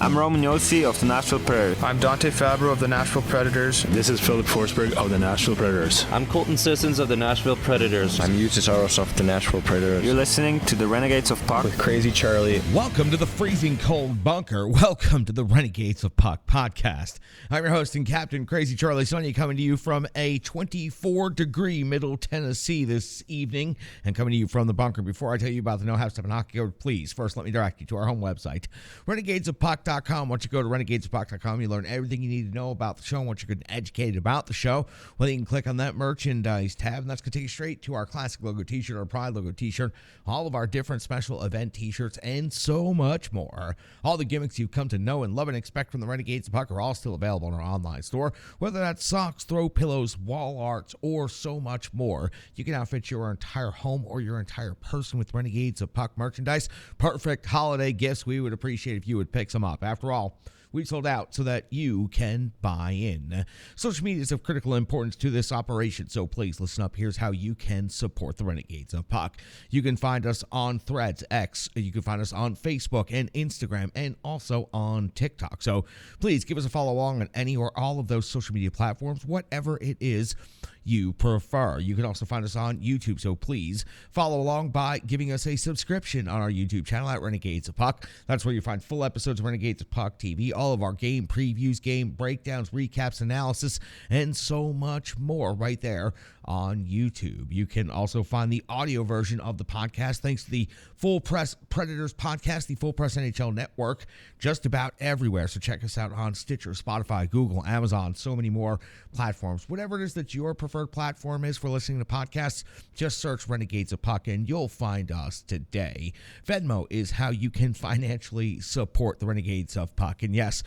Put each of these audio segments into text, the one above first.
I'm Roman Yossi of the Nashville Predators. I'm Dante Fabro of the Nashville Predators. This is Philip Forsberg of the Nashville Predators. I'm Colton Sissons of the Nashville Predators. I'm Eustace Aros of the Nashville Predators. You're listening to the Renegades of Puck with Crazy Charlie. Welcome to the freezing cold bunker. Welcome to the Renegades of Puck podcast. I'm your host and captain, Crazy Charlie Saunier, coming to you from a 24-degree Middle Tennessee this evening, and coming to you from the bunker. Before I tell you about the No Half Step and Hockey Code, please, first let me direct you to our home website, renegadesofpuck.com. Once you go to renegadesofpuck.com, you learn everything you need to know about the show. Once you're good and educated about the show, well, you can click on that merchandise tab, and that's going to take you straight to our classic logo t-shirt, our Pride logo t-shirt, all of our different special event t-shirts, and so much more. All the gimmicks you've come to know and love and expect from the Renegades of Puck are all still available in our online store. Whether that's socks, throw pillows, wall arts, or so much more, you can outfit your entire home or your entire person with Renegades of Puck merchandise. Perfect holiday gifts. We would appreciate if you would pick some up. After all, we've sold out so that you can buy in. Social media is of critical importance to this operation, so please listen up. Here's how you can support the Renegades of Puck. You can find us on Threads, X. You can find us on Facebook and Instagram, and also on TikTok. So please give us a follow along on any or all of those social media platforms, whatever it is you prefer. You can also find us on YouTube, so please follow along by giving us a subscription on our YouTube channel at Renegades of Puck. That's where you find full episodes of Renegades of Puck TV, all of our game previews, game breakdowns, recaps, analysis, and so much more right there on YouTube. You can also find the audio version of the podcast thanks to the Full Press Predators podcast, the Full Press NHL Network, just about everywhere. So check us out on Stitcher, Spotify, Google, Amazon, so many more platforms. Whatever it is that your preferred platform is for listening to podcasts, just search Renegades of Puck and you'll find us today. Venmo is how you can financially support the Renegades of Puck. And yes,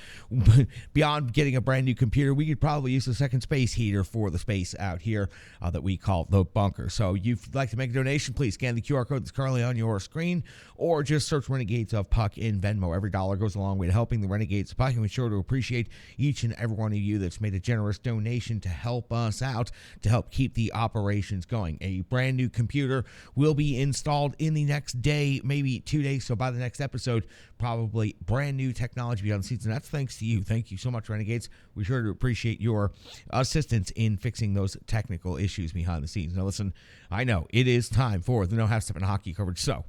beyond getting a brand new computer, we could probably use a second space heater for the space out here that we call the bunker. So if you'd like to make a donation, please scan the QR code that's currently on your screen, or just search Renegades of Puck in Venmo. Every dollar goes a long way to helping the Renegades of Puck, and we're sure to appreciate each and every one of you that's made a generous donation to help us out, to help keep the operations going. A brand new computer will be installed in the next day, maybe 2 days. So by the next episode, probably brand new technology beyond the seats, and that's thanks to you. Thank you so much, Renegades. We sure to appreciate your assistance in fixing those technical issues behind the scenes. Now listen, I know it is time for the No Half Step and Hockey coverage, so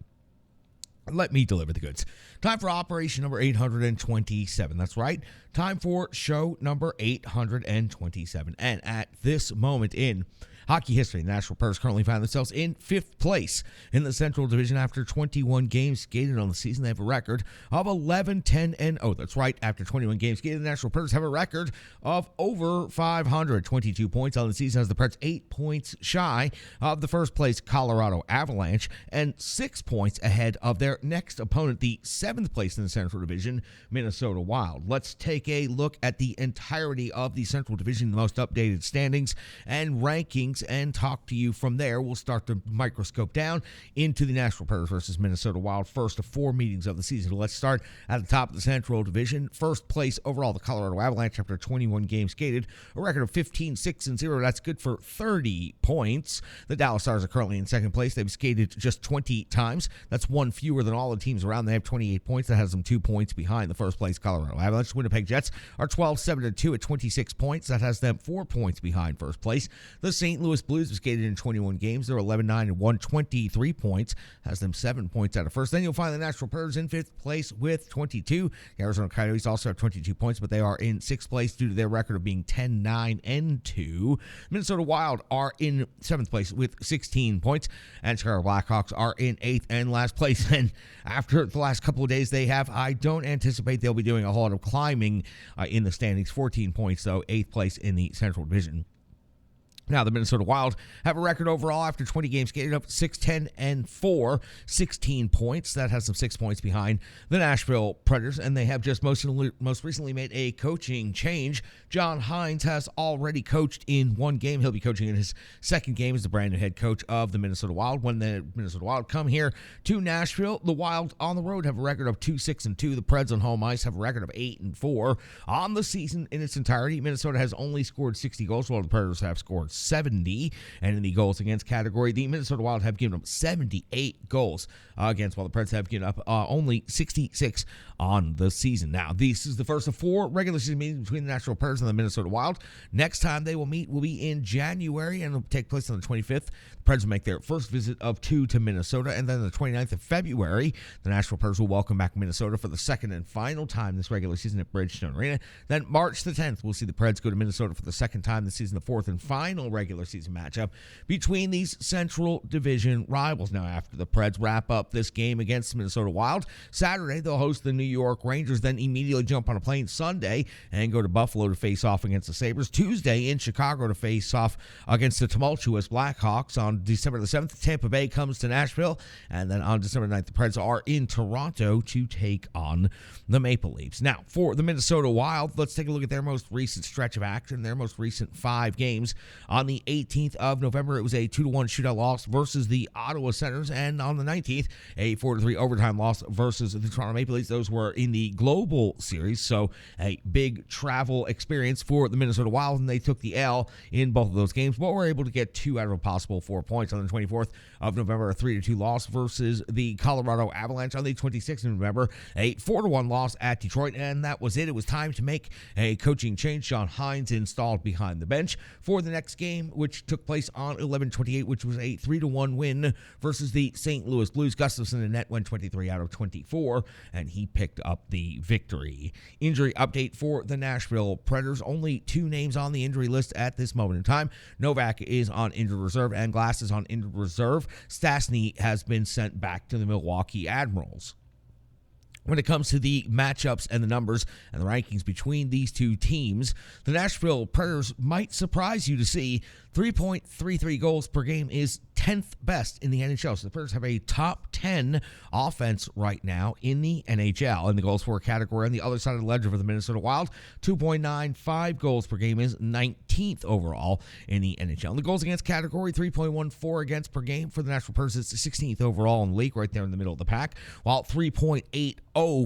let me deliver the goods. Time for operation number 827. That's right. Time for show number 827. And at this moment in hockey history, the Nashville Predators currently find themselves in 5th place in the Central Division after 21 games skated on the season. They have a record of 11-10-0. That's right. After 21 games skated, the Nashville Predators have a record of over 500. 22 points on the season as the Preds 8 points shy of the first place Colorado Avalanche and 6 points ahead of their next opponent, the 7th place in the Central Division, Minnesota Wild. Let's take a look at the entirety of the Central Division, the most updated standings and rankings, and talk to you from there. We'll start the microscope down into the Nashville Predators versus Minnesota Wild, first of 4 meetings of the season. Let's start at the top of the Central Division. First place overall, the Colorado Avalanche, after 21 games skated, a record of 15-6-0. That's good for 30 points. The Dallas Stars are currently in second place. They've skated just 20 times. That's one fewer than all the teams around. They have 28 points. That has them 2 points behind the first place Colorado Avalanche. Winnipeg Jets are 12-7-2 at 26 points. That has them 4 points behind first place. The St. Louis Blues have skated in 21 games. They're 11-9-1, 23 points. Has them 7 points out of first. Then you'll find the Nashville Predators in 5th place with 22. The Arizona Coyotes also have 22 points, but they are in 6th place due to their record of being 10-9-2. Minnesota Wild are in 7th place with 16 points. And Chicago Blackhawks are in 8th and last place. And after the last couple of days they have, I don't anticipate they'll be doing a whole lot of climbing in the standings. 14 points, though, 8th place in the Central Division. Now, the Minnesota Wild have a record overall after 20 games skated up 6-10-4, 16 points. That has them 6 points behind the Nashville Predators, and they have just most recently made a coaching change. John Hines has already coached in one game. He'll be coaching in his second game as the brand new head coach of the Minnesota Wild. When the Minnesota Wild come here to Nashville, the Wild on the road have a record of 2-6-2. The Preds on home ice have a record of 8-4. On the season in its entirety, Minnesota has only scored 60 goals, while the Predators have scored 70. And in the goals against category, the Minnesota Wild have given up 78 goals against, while the Preds have given up only 66 on the season. Now, this is the first of 4 regular season meetings between the Nashville Predators and the Minnesota Wild. Next time they will meet will be in January, and it'll take place on the 25th. The Preds will make their first visit of 2 to Minnesota, and then the 29th of February, the Nashville Predators will welcome back Minnesota for the second and final time this regular season at Bridgestone Arena. Then March the 10th, we'll see the Preds go to Minnesota for the second time this season, the fourth and final regular season matchup between these Central Division rivals. Now, after the Preds wrap up this game against the Minnesota Wild, Saturday they'll host the New York Rangers, then immediately jump on a plane Sunday and go to Buffalo to face off against the Sabres. Tuesday in Chicago to face off against the tumultuous Blackhawks. On December the 7th, Tampa Bay comes to Nashville, and then on December 9th, the Preds are in Toronto to take on the Maple Leafs. Now, for the Minnesota Wild, let's take a look at their most recent stretch of action, their most recent 5 games. On the 18th of November, it was a 2-1 shootout loss versus the Ottawa Senators, and on the 19th, a 4-3 overtime loss versus the Toronto Maple Leafs. Those were in the Global Series, so a big travel experience for the Minnesota Wild, and they took the L in both of those games, but were able to get 2 out of a possible 4 points. On the 24th of November, a 3-2 loss versus the Colorado Avalanche. On the 26th of November, a 4-1 loss at Detroit, and that was it. It was time to make a coaching change. Sean Hines installed behind the bench for the next game, which took place on 11/28, which was a 3-1 win versus the St. Louis Blues. Gustafsson in net went 23 out of 24, and he picked up the victory. Injury update for the Nashville Predators. Only 2 names on the injury list at this moment in time. Novak is on injured reserve, and Glass is on injured reserve. Stastny has been sent back to the Milwaukee Admirals. When it comes to the matchups and the numbers and the rankings between these 2 teams, the Nashville Predators might surprise you to see 3.33 goals per game is 10th best in the NHL. So the Predators have a top 10 offense right now in the NHL. In the goals for category on the other side of the ledger for the Minnesota Wild, 2.95 goals per game is 19th overall in the NHL. In the goals against category, 3.14 against per game for the Nashville Predators. It's 16th overall in the league, right there in the middle of the pack, while 3.80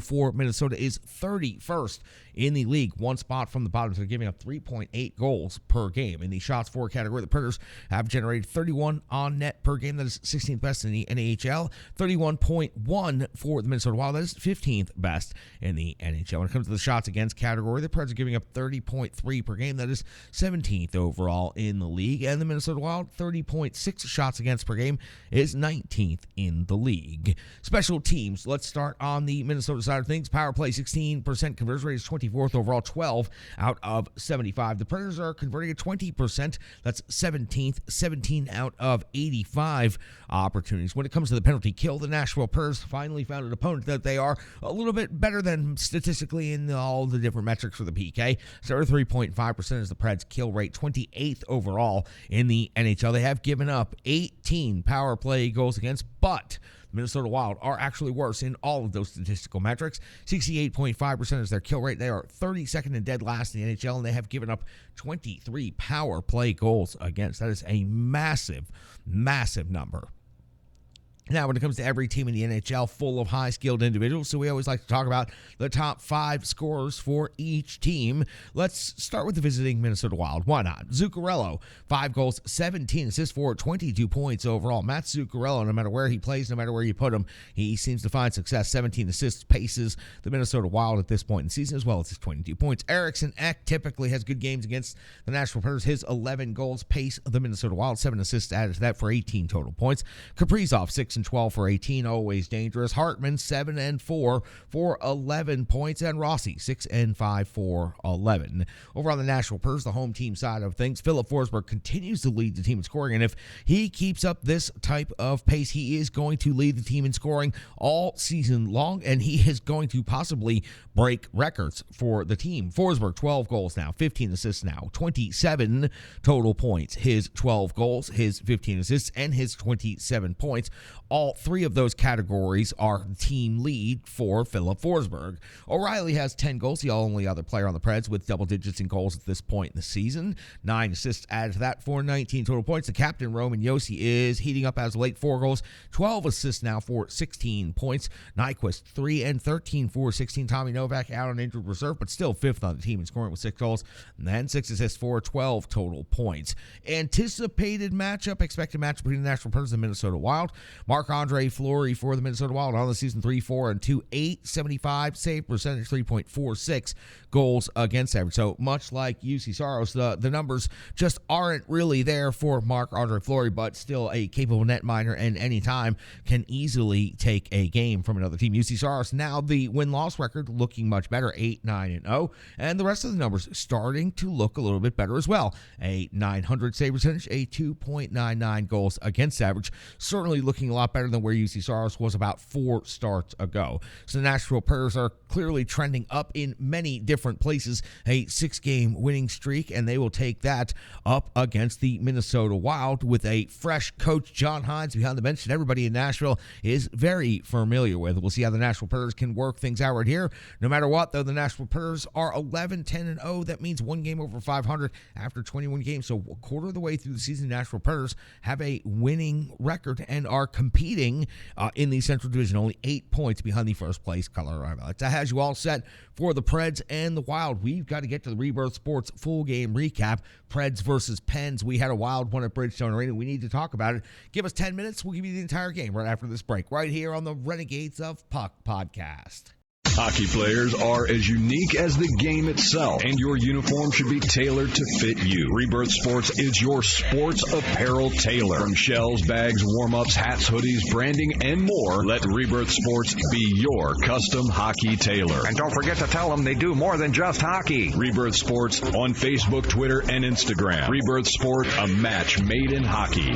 for Minnesota is 31st in the league, 1 spot from the bottom. So they're giving up 3.8 goals per game. In the shots for category, the Predators have generated 31 on net per game. That is 16th best in the NHL. 31.1 for the Minnesota Wild. That is 15th best in the NHL. When it comes to the shots against category, the Preds are giving up 30.3 per game. That is 17th overall in the league. And the Minnesota Wild, 30.6 shots against per game is 19th in the league. Special teams. Let's start on the Minnesota side of things. Power play, 16% conversion rate is 24th overall, 12 out of 75. The Predators are converting at 20%. That's 17th, 17 out of 85 opportunities. When it comes to the penalty kill, the Nashville Predators finally found an opponent that they are a little bit better than statistically in all the different metrics for the PK. 3.5% is the Preds kill rate, 28th overall in the NHL. They have given up 18 power play goals against, but Minnesota Wild are actually worse in all of those statistical metrics. 68.5% is their kill rate. They are 32nd and dead last in the NHL, and they have given up 23 power play goals against. That is a massive, massive number. Now, when it comes to every team in the NHL full of high-skilled individuals, so we always like to talk about the top 5 scorers for each team. Let's start with the visiting Minnesota Wild. Why not? Zuccarello, 5 goals, 17 assists for 22 points overall. Matt Zuccarello, no matter where he plays, no matter where you put him, he seems to find success. 17 assists paces the Minnesota Wild at this point in the season, as well as his 22 points. Eriksson Ek typically has good games against the Nashville Predators. His 11 goals pace the Minnesota Wild. 7 assists added to that for 18 total points. Kaprizov, 6 and 12 for 18, always dangerous. Hartman, 7 and 4 for 11 points, and Rossi, 6 and 5 for 11. Over on the Nashville Predators, the home team side of things, Philip Forsberg continues to lead the team in scoring, and if he keeps up this type of pace, he is going to lead the team in scoring all season long, and he is going to possibly break records for the team. Forsberg, 12 goals now, 15 assists now, 27 total points. His 12 goals, his 15 assists, and his 27 points All three of those categories are team lead for Philip Forsberg. O'Reilly has 10 goals, the only other player on the Preds with double digits in goals at this point in the season. 9 assists added to that for 19 total points. The captain, Roman Josi, is heating up as of late, 4 goals, 12 assists now for 16 points. Nyquist, 3 and 13 for 16. Tommy Novak out on injured reserve, but still fifth on the team in scoring with 6 goals, and then 6 assists for 12 total points. Anticipated matchup, expected matchup between the Nashville Predators and Minnesota Wild. Marc-Andre Fleury for the Minnesota Wild on the season, 3-4-2, 875 save percentage, 3.46 goals against average. So much like UC Saros, the numbers just aren't really there for Marc-Andre Fleury, but still a capable netminder and anytime can easily take a game from another team. UC Saros now the win-loss record looking much better, 8-9-0, and the rest of the numbers starting to look a little bit better as well. A 900 save percentage, a 2.99 goals against average, certainly looking a lot better than where UC Saros was about 4 starts ago. So the Nashville Predators are clearly trending up in many different places, a 6-game winning streak, and they will take that up against the Minnesota Wild with a fresh coach, John Hines, behind the bench that everybody in Nashville is very familiar with. We'll see how the Nashville Predators can work things out right here. No matter what, though, the Nashville Predators are 11-10-0. That means 1 game over 500 after 21 games. So a quarter of the way through the season, Nashville Predators have a winning record and are competing in the Central Division, only 8 points behind the first place Colorado Avalanche. That has you all set for the Preds and the Wild. We've got to get to the Rebirth Sports full game recap. Preds versus Pens. We had a wild one at Bridgestone Arena. We need to talk about it. Give us 10 minutes. We'll give you the entire game right after this break, right here on the Renegades of Puck podcast. Hockey players are as unique as the game itself, and your uniform should be tailored to fit you. Rebirth Sports is your sports apparel tailor. From shells, bags, warm-ups, hats, hoodies, branding, and more, let Rebirth Sports be your custom hockey tailor. And don't forget to tell them they do more than just hockey. Rebirth Sports on Facebook, Twitter, and Instagram. Rebirth Sport, a match made in hockey.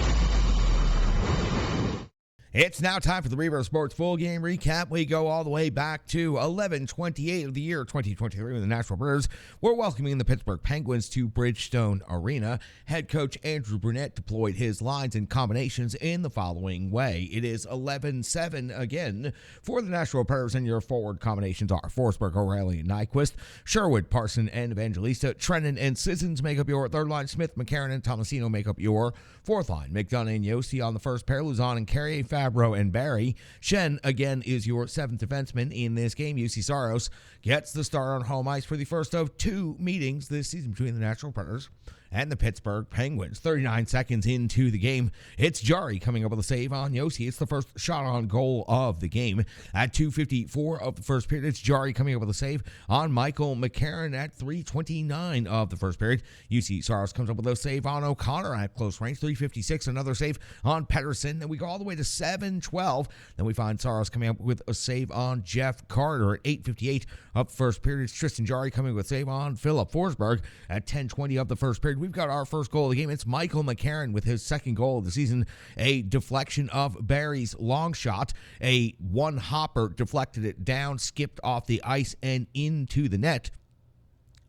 It's now time for the Rebirth Sports full game recap. We go all the way back to 11/28 of the year 2023 when the Nashville Predators were welcoming the Pittsburgh Penguins to Bridgestone Arena. Head coach Andrew Brunette deployed his lines and combinations in the following way. It is 11-7 again for the Nashville Predators, and your forward combinations are Forsberg, O'Reilly, and Nyquist. Sherwood, Parson, and Evangelista. Trennan and Sissons make up your third line. Smith, McCarron, and Tomasino make up your fourth line. McDonough and Josi on the first pair. Luzon and Carrier, Fabro and Barry. Shen, again, is your seventh defenseman in this game. UC Saros gets the start on home ice for the first of 2 meetings this season between the Nashville Predators and the Pittsburgh Penguins. 39 seconds into the game, it's Jari coming up with a save on Josi. It's the first shot on goal of the game. At 2:54 of the first period, it's Jari coming up with a save on Michael McCarron. At 3:29 of the first period, UC Saros comes up with a save on O'Connor at close range. 3:56, another save on Pettersson. Then we go all the way to 7:12. Then we find Saros coming up with a save on Jeff Carter. At 8:58 of the first period, it's Tristan Jari coming with a save on Philip Forsberg. At 10:20 of the first period, we've got our first goal of the game. It's Michael McCarron with his second goal of the season. A deflection of Barry's long shot. A one-hopper deflected it down, skipped off the ice, and into the net.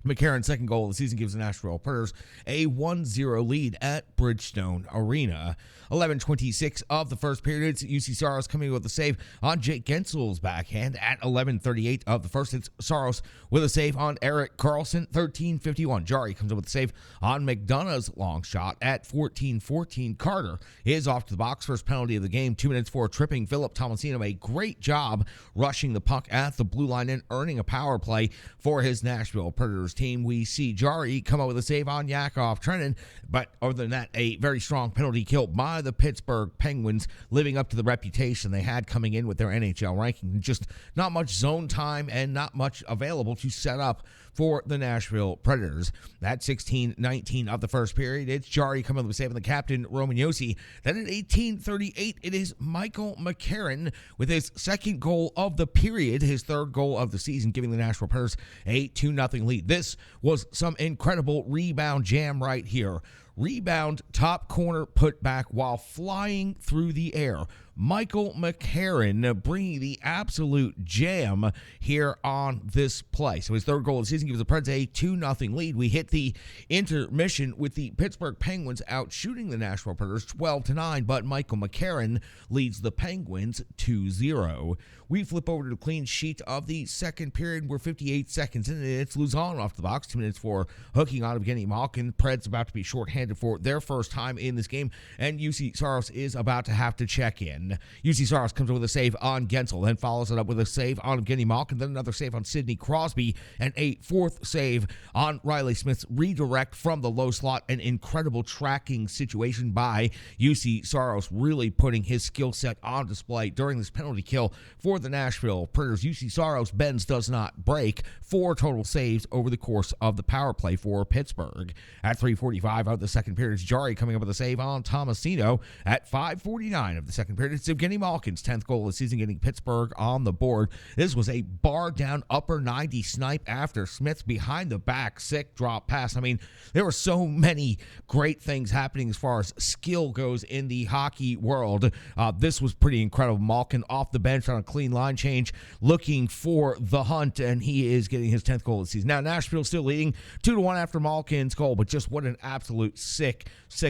McCarron's second goal of the season gives the Nashville Predators a 1-0 lead at Bridgestone Arena. 11:26 of the first period, it's UC Saros coming with a save on Jake Gensel's backhand. At 11:38 of the first, it's Saros with a save on Erik Karlsson. 13:51, Jari comes up with a save on McDonough's long shot. At 14:14, Carter is off to the box. First penalty of the game, 2 minutes for tripping Philip Tomasino. A great job rushing the puck at the blue line and earning a power play for his Nashville Predators team. We see Jari come up with a save on Yakov Trenin, but other than that, a very strong penalty kill by the Pittsburgh Penguins, living up to the reputation they had coming in with their NHL ranking. Just not much zone time and not much available to set up for the Nashville Predators. At 16:19 of the first period, it's Jari coming with a save on the captain, Roman Josi. Then at 18:38, it is Michael McCarron with his second goal of the period, his third goal of the season, giving the Nashville Predators a 2-0 lead. This was some incredible rebound jam right here. Rebound, top corner, put back while flying through the air. Michael McCarron bringing the absolute jam here on this play. So his third goal of the season gives the Preds a 2-0 lead. We hit the intermission with the Pittsburgh Penguins out shooting the Nashville Predators 12-9, but Michael McCarron leads the Penguins 2-0. We flip over to the clean sheet of the second period. We're 58 seconds in, and it's Luzon off the box. 2 minutes for hooking on of Evgeny Malkin. Preds about to be shorthanded for their first time in this game, and UC Saros is about to have to check in. UC Saros comes up with a save on Gensel, then follows it up with a save on Evgeny Malkin, then another save on Sidney Crosby, and a fourth save on Riley Smith's redirect from the low slot. An incredible tracking situation by UC Saros, really putting his skill set on display during this penalty kill for the Nashville Predators. UC Saros bends, does not break. 4 total saves over the course of the power play for Pittsburgh. At 3:45 of the second period, it's Jari coming up with a save on Tomasino. At 5:49 of the second period, it's Evgeny Malkin's 10th goal of the season, getting Pittsburgh on the board. This was a bar down upper 90 snipe after Smith's behind the back sick drop pass. I mean, there were so many great things happening as far as skill goes in the hockey world. This was pretty incredible. Malkin off the bench on a clean line change, looking for the hunt, and he is getting his 10th goal of the season. Now, Nashville still leading 2-1 after Malkin's goal, but just what an absolute sick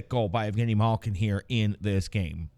goal by Evgeny Malkin here in this game.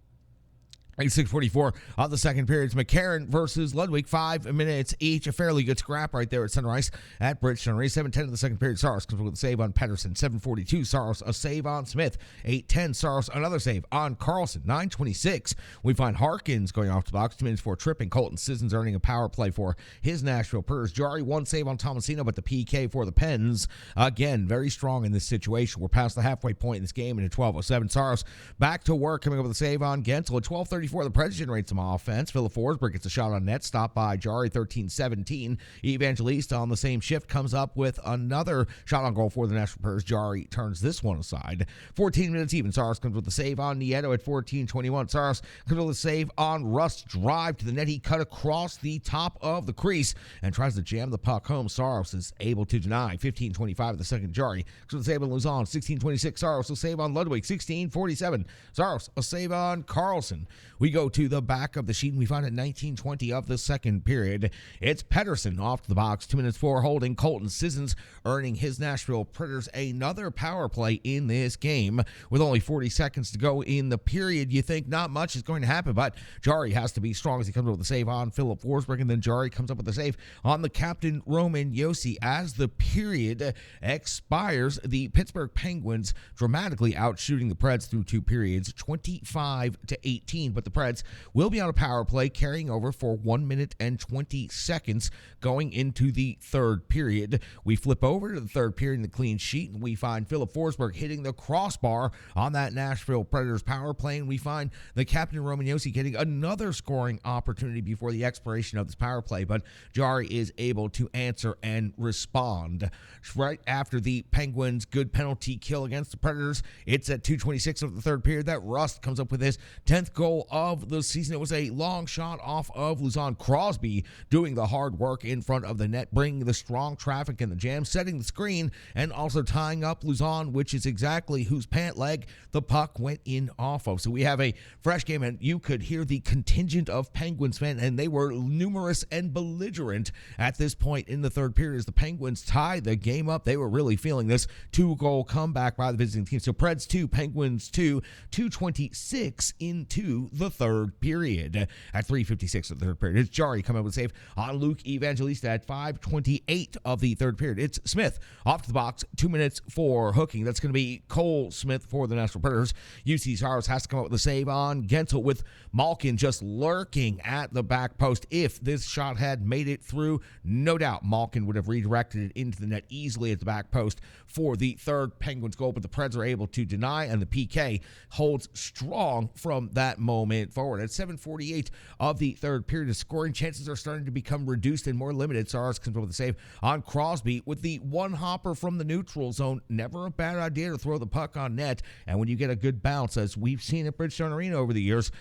6:44 of the second period. It's McCarron versus Ludwig. 5 minutes each. A fairly good scrap right there at center ice at Bridge Center. 7:10 of the second period. Saros comes with a save on Pettersson. 7:42. Saros a save on Smith. 8:10. Saros another save on Carlson. 9:26. We find Harkins going off the box. 2 minutes for tripping. Colton Sissons earning a power play for his Nashville Predators. Jari one save on Tomasino, but the PK for the Pens. Again, very strong in this situation. We're past the halfway point in this game, and at 12:07, Saros back to work, coming up with a save on Gensel. At 12:34. The Preds generate some offense. Philip Forsberg gets a shot on net, stopped by Jari. 13-17. Evangelista on the same shift comes up with another shot on goal for the Nashville Predators. Jari turns this one aside. 14 minutes even. Saros comes with the save on Nieto at 14:21. Saros comes with a save on Rust's drive to the net. He cut across the top of the crease and tries to jam the puck home. Saros is able to deny. 15:25 of the second. Jari comes with a save on Luzon. 16:26. Saros a save on Ludwig. 16:47. Saros a save on Carlson. We go to the back of the sheet, and we find at 19:20 of the second period, it's Pettersson off the box. 2 minutes for holding. Colton Sissons earning his Nashville Predators another power play in this game. With only 40 seconds to go in the period, you think not much is going to happen, but Jari has to be strong as he comes up with a save on Philip Forsberg, and then Jari comes up with a save on the captain, Roman Josi. As the period expires, the Pittsburgh Penguins dramatically outshooting the Preds through 2 periods, 25-18, but the Preds will be on a power play carrying over for 1 minute and 20 seconds going into the third period. We flip over to the third period in the clean sheet, and we find Philip Forsberg hitting the crossbar on that Nashville Predators power play, and we find the captain, Roman Josi, getting another scoring opportunity before the expiration of this power play, but Jari is able to answer and respond. Right after the Penguins' good penalty kill against the Predators, it's at 2:26 of the third period that Rust comes up with his 10th goal of the season. It was a long shot off of Luzon. Crosby doing the hard work in front of the net, bringing the strong traffic in the jam, setting the screen, and also tying up Luzon, which is exactly whose pant leg the puck went in off of. So we have a fresh game, and you could hear the contingent of Penguins fans, and they were numerous and belligerent at this point in the third period as the Penguins tied the game up. They were really feeling this 2-goal comeback by the visiting team. So Preds 2, Penguins 2, 2:26 into the third period. At 3:56 of the third period, it's Jari coming up with a save on Luke Evangelista at 5:28 of the third period. It's Smith off to the box, 2 minutes for hooking. That's going to be Cole Smith for the Nashville Predators. UC Saros has to come up with a save on Gensel, with Malkin just lurking at the back post. If this shot had made it through, no doubt Malkin would have redirected it into the net easily at the back post for the third Penguins goal, but the Preds are able to deny, and the PK holds strong from that moment stalemate forward. At 7:48 of the third period, the scoring chances are starting to become reduced and more limited. Saros comes up with a save on Crosby with the one hopper from the neutral zone. Never a bad idea to throw the puck on net. And when you get a good bounce, as we've seen at Bridgestone Arena over the years,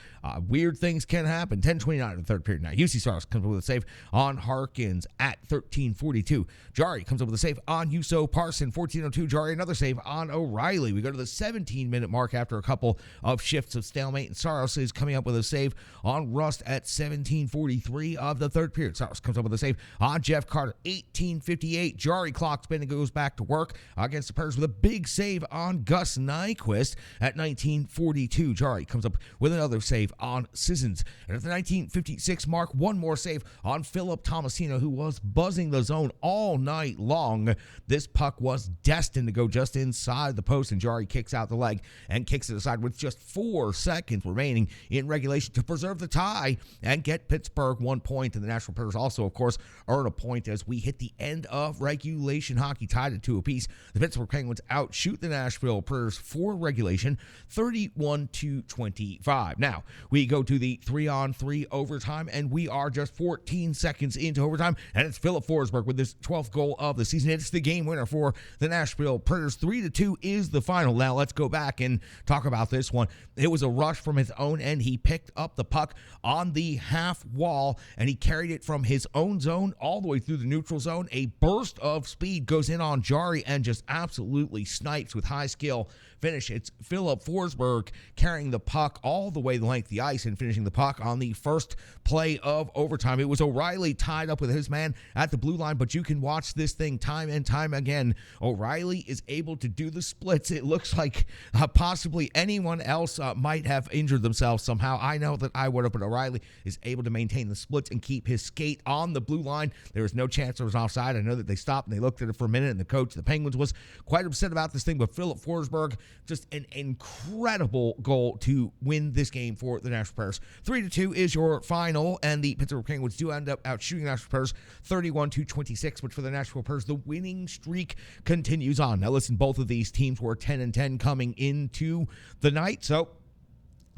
weird things can happen. 10:29 in the third period now. UC Saros comes up with a save on Harkins at 13:42. Jari comes up with a save on Juuso Parson. 14:02. Jari another save on O'Reilly. We go to the 17-minute mark after a couple of shifts of stalemate, and Saros is coming up with a save on Rust at 17:43 of the third period. Saros comes up with a save on Jeff Carter. 18:58. Jari clocks in and goes back to work against the Preds with a big save on Gus Nyquist at 19:42. Jari comes up with another save on Sissons. And at the 19:56 mark, one more save on Philip Tomasino, who was buzzing the zone all night long. This puck was destined to go just inside the post, and Jari kicks out the leg and kicks it aside with just 4 seconds remaining in regulation to preserve the tie and get Pittsburgh 1 point. And the Nashville Predators also, of course, earn a point as we hit the end of regulation hockey, tied at 2 apiece. The Pittsburgh Penguins outshoot the Nashville Predators for regulation 31-25. Now, we go to the 3-on-3 overtime, and we are just 14 seconds into overtime, and it's Philip Forsberg with his 12th goal of the season. It's the game winner for the Nashville Predators. 3-2 is the final. Now, let's go back and talk about this one. It was a rush from his own end. He picked up the puck on the half wall, and he carried it from his own zone all the way through the neutral zone. A burst of speed goes in on Jari and just absolutely snipes with high skill finish. It's Philip Forsberg carrying the puck all the way the length of the ice and finishing the puck on the first play of overtime. It was O'Reilly tied up with his man at the blue line, but you can watch this thing time and time again. O'Reilly is able to do the splits. It looks like possibly anyone else might have injured themselves somehow. I know that I would have, but O'Reilly is able to maintain the splits and keep his skate on the blue line. There was no chance it was offside. I know that they stopped and they looked at it for a minute, and the coach of the Penguins was quite upset about this thing, but Philip Forsberg, just an incredible goal to win this game for the Nashville Predators. 3-2 is your final, and the Pittsburgh Penguins do end up out shooting Nashville Predators 31-26, but for the Nashville Predators, the winning streak continues on. Now listen, both of these teams were 10-10 coming into the night, so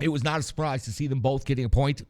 it was not a surprise to see them both getting a point.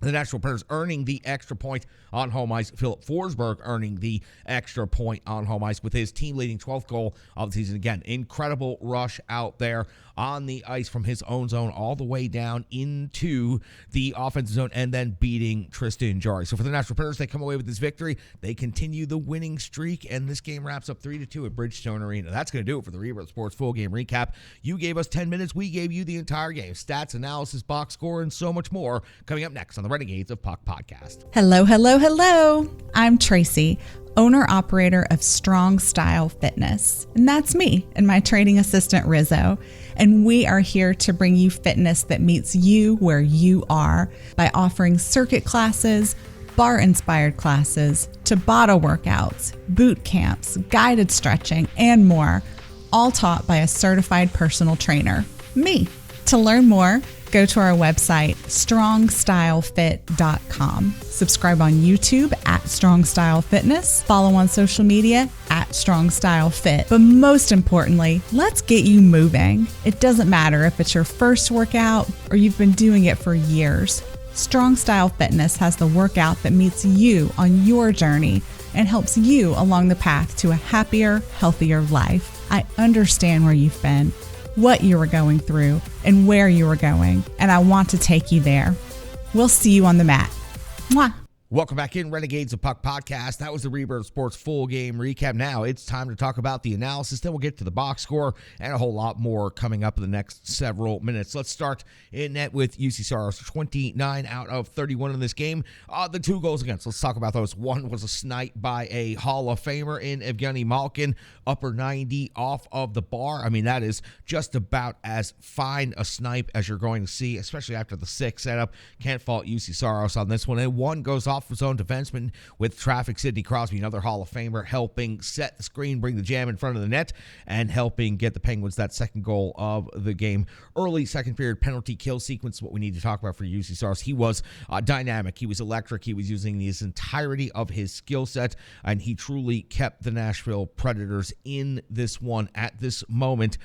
The Nashville Predators earning the extra point on home ice. Philip Forsberg earning the extra point on home ice with his team-leading 12th goal of the season. Again, incredible rush out there on the ice from his own zone all the way down into the offensive zone and then beating Tristan Jari. So for the Nashville Predators, they come away with this victory. They continue the winning streak, and this game wraps up 3-2 at Bridgestone Arena. That's going to do it for the Rebirth Sports full game recap. You gave us 10 minutes. We gave you the entire game. Stats, analysis, box score, and so much more coming up next on the Renegades of Puck podcast. Hello, hello, hello. I'm Tracy, owner-operator of Strong Style Fitness. And that's me and my training assistant, Rizzo. And we are here to bring you fitness that meets you where you are by offering circuit classes, bar-inspired classes, Tabata workouts, boot camps, guided stretching, and more, all taught by a certified personal trainer, me. To learn more, go to our website, strongstylefit.com. Subscribe on YouTube at Strong Style Fitness. Follow on social media at Strong Style Fit. But most importantly, let's get you moving. It doesn't matter if it's your first workout or you've been doing it for years. Strong Style Fitness has the workout that meets you on your journey and helps you along the path to a happier, healthier life. I understand where you've been, what you were going through, and where you were going, and I want to take you there. We'll see you on the mat. Mwah. Welcome back in Renegades of Puck podcast. That was the Rebirth Sports full game recap. Now it's time to talk about the analysis. Then we'll get to the box score and a whole lot more coming up in the next several minutes. Let's start in net with UC Saros. 29 out of 31 in this game. The 2 goals against. Let's talk about those. One was a snipe by a Hall of Famer in Evgeny Malkin. Upper 90 off of the bar. I mean, that is just about as fine a snipe as you're going to see, especially after the 6 setup. Can't fault UC Saros on this one. And one goes off off-zone defenseman with traffic. Sidney Crosby, another Hall of Famer, helping set the screen, bring the jam in front of the net, and helping get the Penguins that second goal of the game. Early second period penalty kill sequence, what we need to talk about for UC Saros. He was dynamic. He was electric. He was using his entirety of his skill set, and he truly kept the Nashville Predators in this one at this moment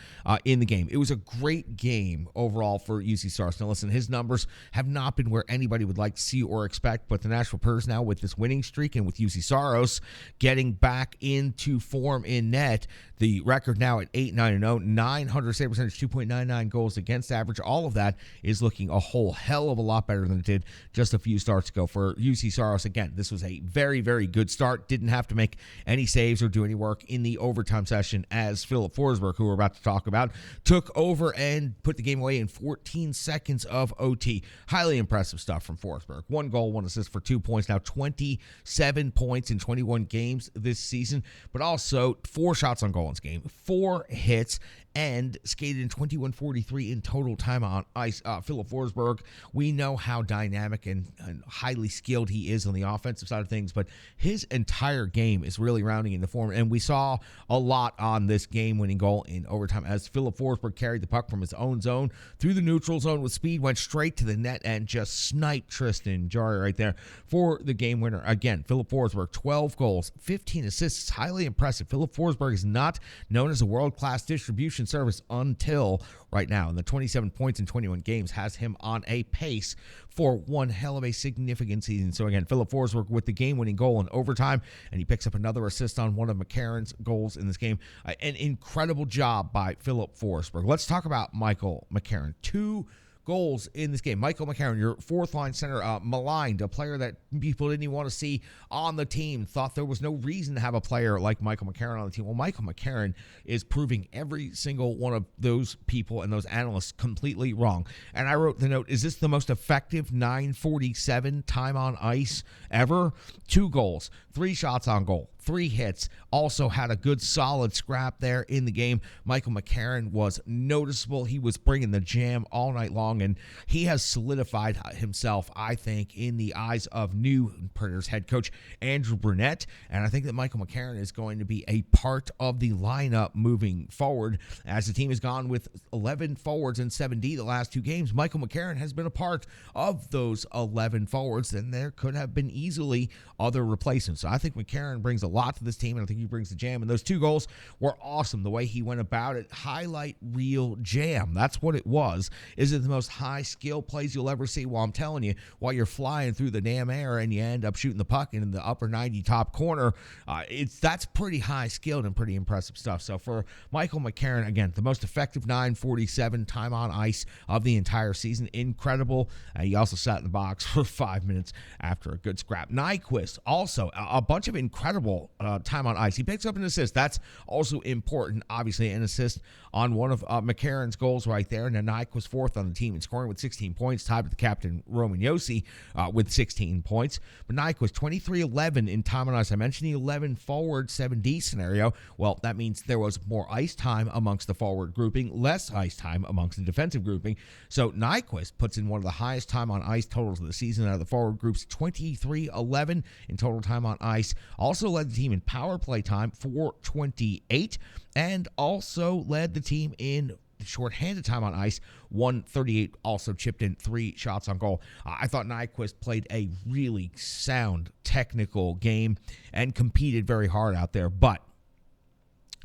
in the game. It was a great game overall for UC Saros. Now listen, his numbers have not been where anybody would like to see or expect, but the Nashville Predators now with this winning streak and with UC Saros getting back into form in net, the record now at 8-9-0, 900 save percentage, 2.99 goals against average. All of that is looking a whole hell of a lot better than it did just a few starts ago for UC Saros. Again, this was a very, very good start. Didn't have to make any saves or do any work in the overtime session as Philip Forsberg, who we're about to talk about, took over and put the game away in 14 seconds of OT. Highly impressive stuff from Forsberg. 1 goal, 1 assist for 2 points. Now 27 points in 21 games this season, but also 4 shots on goal in this game, 4 hits, and skated in 21:43 in total time on ice. Philip Forsberg, we know how dynamic and highly skilled he is on the offensive side of things, but his entire game is really rounding into form, and we saw a lot on this game-winning goal in overtime as Philip Forsberg carried the puck from his own zone through the neutral zone with speed, went straight to the net, and just sniped Tristan Jarry right there for the game winner. Again, Philip Forsberg, 12 goals, 15 assists, highly impressive. Philip Forsberg is not known as a world-class distribution service until right now, and the 27 points in 21 games has him on a pace for one hell of a significant season. So again, Philip Forsberg with the game-winning goal in overtime, and he picks up another assist on one of McCarron's goals in this game. An incredible job by Philip Forsberg. Let's talk about Michael McCarron. 2 goals in this game. Michael McCarron, your fourth-line center, maligned, a player that people didn't even want to see on the team, thought there was no reason to have a player like Michael McCarron on the team. Well, Michael McCarron is proving every single one of those people and those analysts completely wrong. And I wrote the note, is this the most effective 9:47 time on ice ever? 2 goals, 3 shots on goal, 3 hits, also had a good solid scrap there in the game. Michael McCarron was noticeable. He was bringing the jam all night long, and he has solidified himself, I think, in the eyes of new Predators head coach Andrew Brunette, and I think that Michael McCarron is going to be a part of the lineup moving forward. As the team has gone with 11 forwards and 7D the last 2 games, Michael McCarron has been a part of those 11 forwards, and there could have been easily other replacements. So I think McCarron brings a lot to this team, and I think he brings the jam, and those 2 goals were awesome. The way he went about it, highlight reel jam. That's what it was. Is it the most high skill plays you'll ever see? Well, I'm telling you, while you're flying through the damn air and you end up shooting the puck in the upper 90 top corner, that's pretty high skilled and pretty impressive stuff. So for Michael McCarron, again, the most effective 9:47 time on ice of the entire season. Incredible. He also sat in the box for 5 minutes after a good scrap. Nyquist, also a bunch of incredible time on ice. He picks up an assist. That's also important, obviously, an assist on one of McCarron's goals right there. And Nyquist 4th on the team in scoring with 16 points, tied with the captain Roman Josi with 16 points. But Nyquist, 23-11 in time on ice. I mentioned the 11 forward 7D scenario. Well, that means there was more ice time amongst the forward grouping, less ice time amongst the defensive grouping. So Nyquist puts in one of the highest time on ice totals of the season out of the forward groups, 23-11 in total time on ice. Also led the team in power play time, 428, and also led the team in shorthanded time on ice, 138, also chipped in 3 shots on goal. I thought Nyquist played a really sound technical game and competed very hard out there, but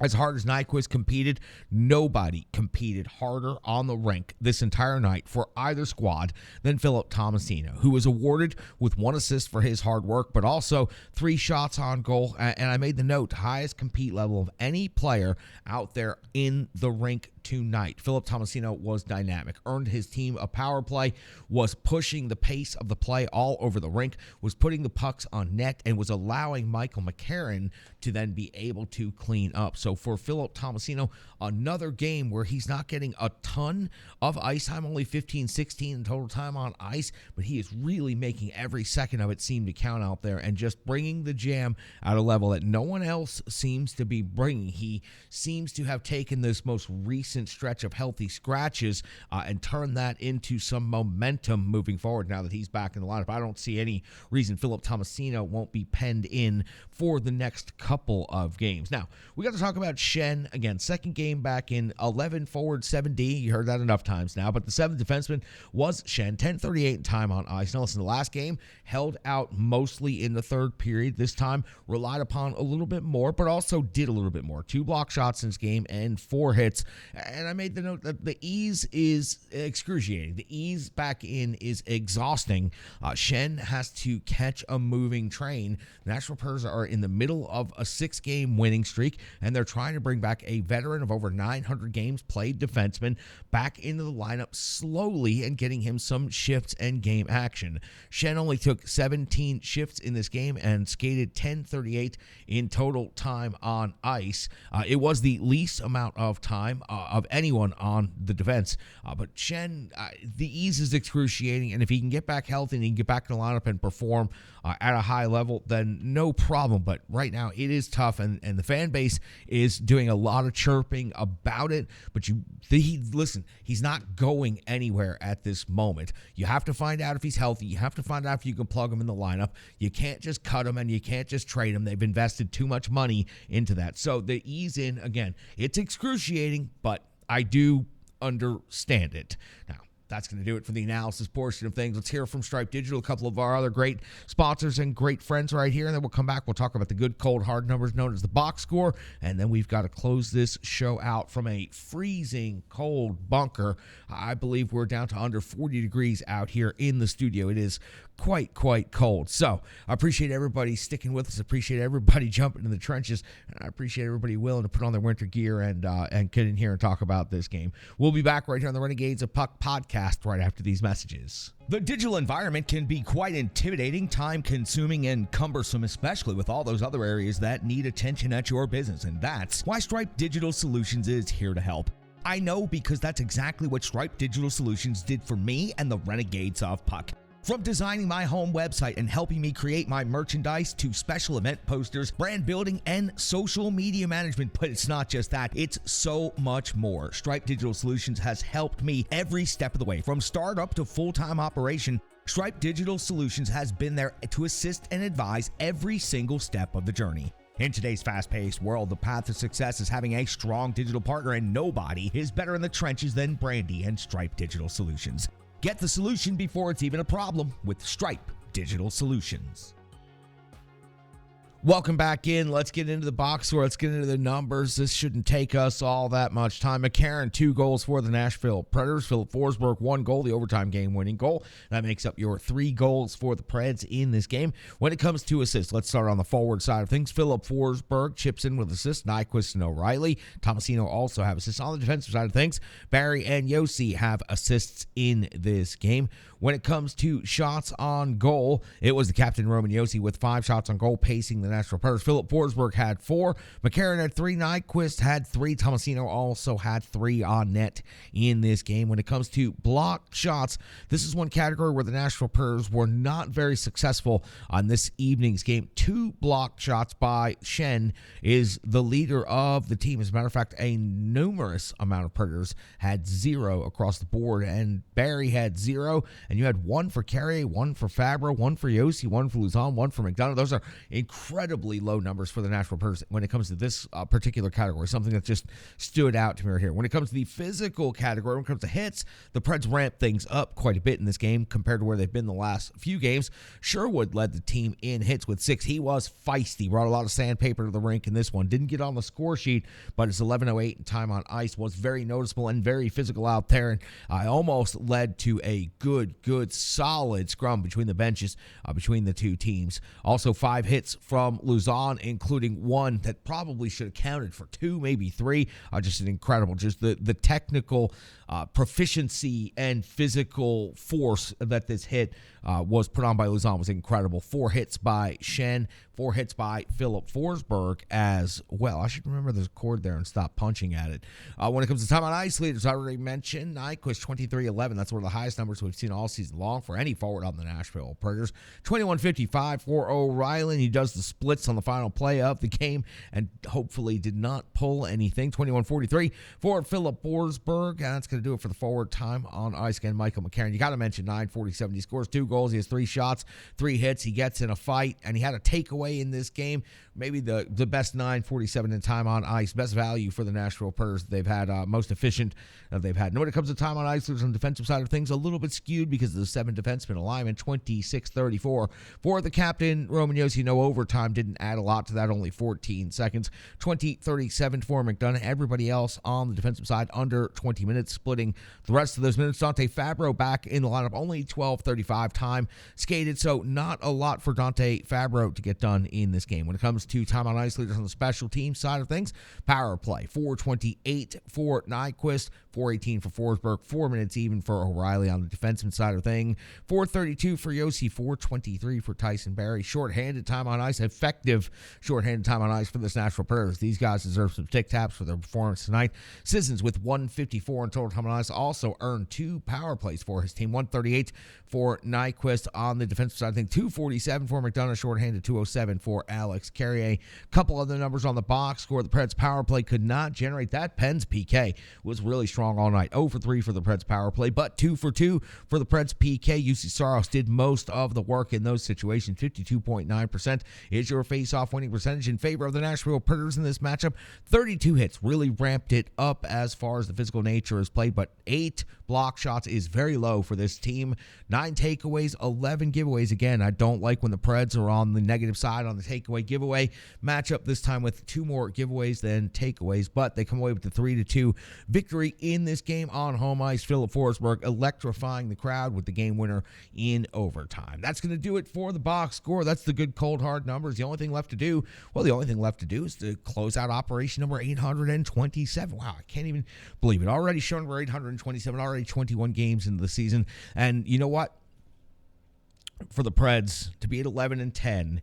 as hard as Nyquist competed, nobody competed harder on the rink this entire night for either squad than Philip Tomasino, who was awarded with 1 assist for his hard work, but also 3 shots on goal. And I made the note, highest compete level of any player out there in the rink tonight. Philip Tomasino was dynamic, earned his team a power play, was pushing the pace of the play all over the rink, was putting the pucks on net, and was allowing Michael McCarron to then be able to clean up. So for Philip Tomasino, another game where he's not getting a ton of ice time, only 15, 16 in total time on ice, but he is really making every second of it seem to count out there and just bringing the Jam at a level that no one else seems to be bringing. He seems to have taken this most recent stretch of healthy scratches and turned that into some momentum moving forward now that he's back in the lineup. I don't see any reason Philip Tomasino won't be penned in for the next couple of games. Now, we got to talk about Schenn again. Second game back in 11 forward, 7D. You heard that enough times now, but the seventh defenseman was Schenn. 10:38 in time on ice. Now, listen, the last game held out mostly in the third period. This time relied upon a little bit more, but also did a little bit more. 2 block shots in this game and 4 hits. And I made the note that the ease is excruciating. The ease back in is exhausting. Schenn has to catch a moving train. The Nashville Predators are in the middle of a 6-game winning streak, and they're trying to bring back a veteran of over 900 games played defenseman back into the lineup slowly and getting him some shifts and game action. Schenn only took 17 shifts in this game and skated 10:38 in total time on ice. It was the least amount of time of anyone on the defense, but Schenn, the ease is excruciating, and if he can get back healthy and he can get back in the lineup and perform at a high level, then no problem. But right now it is tough, and the fan base is doing a lot of chirping about it. But listen, he's not going anywhere at this moment. You have to find out if he's healthy. You have to find out if you can plug him in the lineup. You can't just cut him and you can't just trade him. They've invested too much money into that. So the ease in, again, it's excruciating, but I do understand it. Now, that's going to do it for the analysis portion of things. Let's hear from Stripe Digital, a couple of our other great sponsors and great friends right here, and then we'll come back. We'll talk about the good, cold, hard numbers known as the box score, and then we've got to close this show out from a freezing cold bunker. I believe we're down to under 40 degrees out here in the studio. It is quite cold. So I appreciate everybody sticking with us. I appreciate everybody jumping in the trenches, and I appreciate everybody willing to put on their winter gear and get in here and talk about this game. We'll be back right here on the Renegades of Puck podcast right after these messages. The digital environment can be quite intimidating, time-consuming, and cumbersome, especially with all those other areas that need attention at your business, and that's why Stripe Digital Solutions is here to help. I know, because that's exactly what Stripe Digital Solutions did for me and the Renegades of Puck. From designing my home website and helping me create my merchandise to special event posters, brand building, and social media management. But it's not just that, it's so much more. Stripe Digital Solutions has helped me every step of the way. From startup to full-time operation, Stripe Digital Solutions has been there to assist and advise every single step of the journey. In today's fast-paced world, the path to success is having a strong digital partner, and nobody is better in the trenches than Brandy and Stripe Digital Solutions. Get the solution before it's even a problem with Stripe Digital Solutions. Welcome back in. Let's get into the box score. Let's get into the numbers. This shouldn't take us all that much time. McCarron, 2 goals for the Nashville Predators. Philip Forsberg, 1 goal, the overtime game-winning goal. That makes up your 3 goals for the Preds in this game. When it comes to assists, let's start on the forward side of things. Philip Forsberg chips in with assists. Nyquist and O'Reilly. Tomasino also have assists. On the defensive side of things, Barry and Yossi have assists in this game. When it comes to shots on goal, it was the captain, Roman Yossi, with 5 shots on goal, pacing the Nashville Predators. Philip Forsberg had 4. McCarron had 3. Nyquist had 3. Tomasino also had 3 on net in this game. When it comes to blocked shots, this is one category where the Nashville Predators were not very successful on this evening's game. 2 blocked shots by Schenn is the leader of the team. As a matter of fact, a numerous amount of Predators had 0 across the board, and Barry had 0. And you had 1 for Carrier, 1 for Fabro, 1 for Yossi, 1 for Luzon, 1 for McDonough. Those are incredibly low numbers for the Nashville Predators when it comes to this particular category, something that just stood out to me right here. When it comes to the physical category, when it comes to hits, the Preds ramped things up quite a bit in this game compared to where they've been the last few games. Sherwood led the team in hits with 6. He was feisty, brought a lot of sandpaper to the rink in this one. Didn't get on the score sheet, but his 11:08 in time on ice was very noticeable and very physical out there, and almost led to a good, solid scrum between the benches, between the two teams. Also, 5 hits from from Luzon, including one that probably should have counted for 2, maybe 3. Just an incredible, just the technical proficiency and physical force that this hit was put on by Luzon was incredible. 4 hits by Shen, 4 hits by Philip Forsberg as well. I should remember the cord there and stop punching at it. When it comes to time on ice leaders, I already mentioned Nyquist 23-11. That's one of the highest numbers we've seen all season long for any forward on the Nashville Predators. 21-55 for O'Reilly. He does the splits on the final play of the game and hopefully did not pull anything. 21-43 for Philip Forsberg. That's going to do it for the forward time on ice. Again, Michael McCarron. You got to mention 9:47. He scores 2 goals. He has 3 shots, 3 hits. He gets in a fight, and he had a takeaway in this game. Maybe the best 9:47 in time on ice, best value for the Nashville Predators that they've had, most efficient they've had. And when it comes to time on ice, there's on the defensive side of things a little bit skewed because of the 7 defenseman alignment. 26-34 for the captain. Roman Josi, no overtime, didn't add a lot to that, only 14 seconds. 20-37 for McDonough. Everybody else on the defensive side under 20 minutes, splitting the rest of those minutes. Dante Fabro back in the lineup, only 12:35 time skated, so not a lot for Dante Fabro to get done in this game. When it comes to time on ice leaders on the special team side of things, power play, 4:28 for Nyquist, 4:18 for Forsberg, 4 minutes even for O'Reilly on the defenseman side of thing, 4:32 for Josi, 4:23 for Tyson Barrie. Shorthanded time on ice, effective shorthanded time on ice for this Nashville Predators. These guys deserve some tic taps for their performance tonight. Sissons with 1:54 in total time on ice also earned 2 power plays for his team. 1:38 for Nyquist on the defensive side of things, 2:47 for McDonough, shorthanded, 2:07 for Alex Carrier. Couple other numbers on the box score. The Preds power play could not generate that. Penn's PK was really strong all night. 0 for 3 for the Preds power play, but 2 for 2 for the Preds PK. UC Saros did most of the work in those situations. 52.9% is your face-off winning percentage in favor of the Nashville Predators in this matchup. 32 hits really ramped it up as far as the physical nature is played, but 8 block shots is very low for this team. 9 takeaways, 11 giveaways. Again, I don't like when the Preds are on the negative side on the takeaway giveaway matchup, this time with 2 more giveaways than takeaways, but they come away with the 3-2 victory in this game on home ice. Philip Forsberg electrifying the crowd with the game winner in overtime. That's going to do it for the box score. That's the good, cold, hard numbers. The only thing left to do is to close out operation number 827. Wow, I can't even believe it. Already shown number 827, already 21 games into the season. And you know what? For the Preds to be at 11-10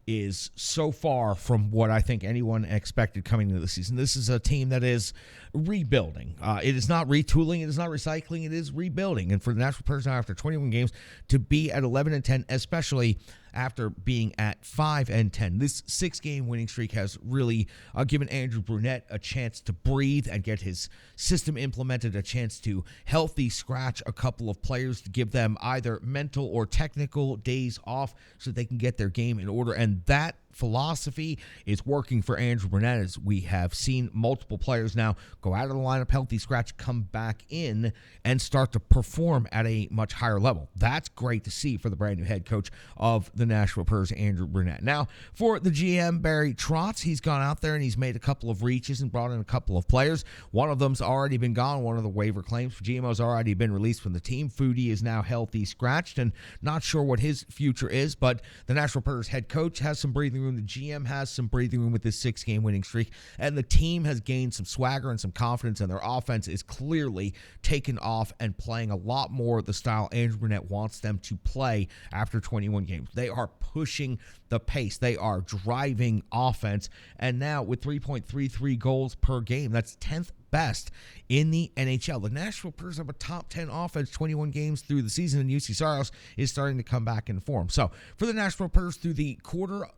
is so far from what I think anyone expected coming into the season. This is a team that is rebuilding. It is not retooling. It is not recycling. It is rebuilding. And for the Nashville Predators now, after 21 games, to be at 11-10, especially after being at 5-10. This 6-game winning streak has really given Andrew Brunette a chance to breathe and get his system implemented, a chance to healthy scratch a couple of players to give them either mental or technical days off so they can get their game in order. And that philosophy is working for Andrew Brunette, as we have seen multiple players now go out of the lineup, healthy scratch, come back in, and start to perform at a much higher level. That's great to see for the brand new head coach of the Nashville Predators, Andrew Brunette. Now, for the GM, Barry Trotz, he's gone out there and he's made a couple of reaches and brought in a couple of players. One of them's already been gone. One of the waiver claims for GMO's already been released from the team. Foodie is now healthy scratched and not sure what his future is, but the Nashville Predators head coach has some breathing room. The GM has some breathing room with this 6-game winning streak, and the team has gained some swagger and some confidence, and their offense is clearly taken off and playing a lot more the style Andrew Brunette wants them to play after 21 games. They are pushing the pace. They are driving offense, and now with 3.33 goals per game, that's 10th best in the NHL. The Nashville Predators have a top 10 offense 21 games through the season, and UC Saros is starting to come back in form. So for the Nashville Predators through the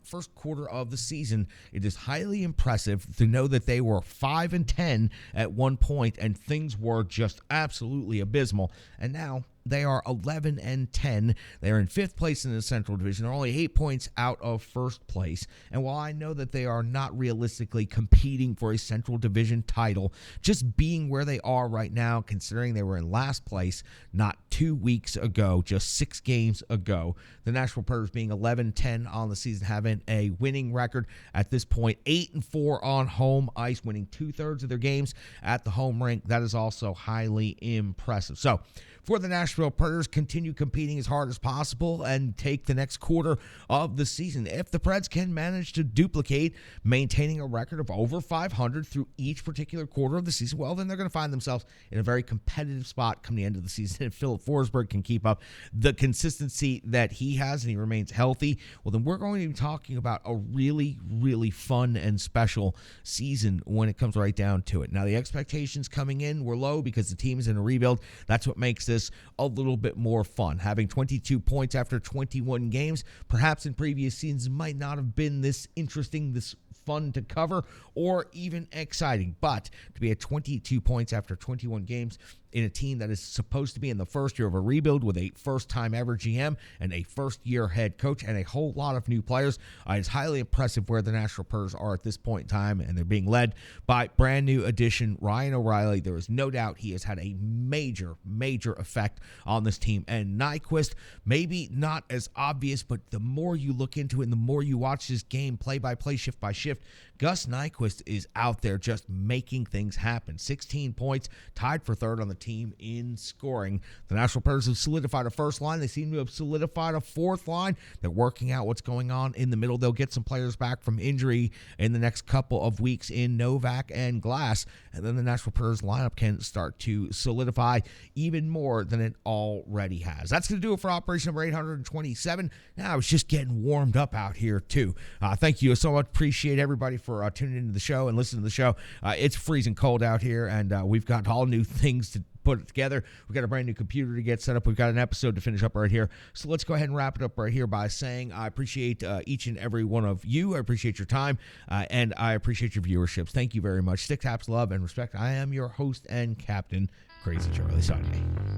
first quarter of the season, it is highly impressive to know that they were 5-10 at one point and things were just absolutely abysmal, and now they are 11-10. They are in 5th place in the Central Division. They're only 8 points out of first place. And while I know that they are not realistically competing for a Central Division title, just being where they are right now, considering they were in last place not 2 weeks ago, just 6 games ago. The Nashville Predators being 11-10 on the season, having a winning record at this point, 8-4 on home ice, winning 2/3 of their games at the home rink. That is also highly impressive. So, for the Nashville Predators, continue competing as hard as possible and take the next quarter of the season. If the Preds can manage to duplicate maintaining a record of over 500 through each particular quarter of the season, well, then they're going to find themselves in a very competitive spot come the end of the season. If Philip Forsberg can keep up the consistency that he has and he remains healthy, well, then we're going to be talking about a really, really fun and special season when it comes right down to it. Now, the expectations coming in were low because the team is in a rebuild. That's what makes this a little bit more fun. Having 22 points after 21 games, perhaps in previous seasons, might not have been this interesting, this fun to cover, or even exciting. But to be at 22 points after 21 games in a team that is supposed to be in the first year of a rebuild with a first-time ever GM and a first-year head coach and a whole lot of new players, it's highly impressive where the Nashville Predators are at this point in time, and they're being led by brand-new addition Ryan O'Reilly. There is no doubt he has had a major, major effect on this team. And Nyquist, maybe not as obvious, but the more you look into it and the more you watch this game play-by-play, shift-by-shift, Gus Nyquist is out there just making things happen. 16 points, tied for third on the team in scoring. The Nashville Predators have solidified a first line. They seem to have solidified a fourth line. They're working out what's going on in the middle. They'll get some players back from injury in the next couple of weeks in Novak and Glass, and then the Nashville Predators lineup can start to solidify even more than it already has. That's going to do it for operation number 827. Now it's just getting warmed up out here too. Thank you so much. Appreciate everybody for tuning into the show and listening to the show. It's freezing cold out here, and we've got all new things to put it together. We've got a brand new computer to get set up. We've got an episode to finish up right here. So let's go ahead and wrap it up right here by saying I appreciate each and every one of you. I appreciate your time, and I appreciate your viewerships. Thank you very much. Stick taps, love, and respect. I am your host and captain, Crazy Charlie Saunier.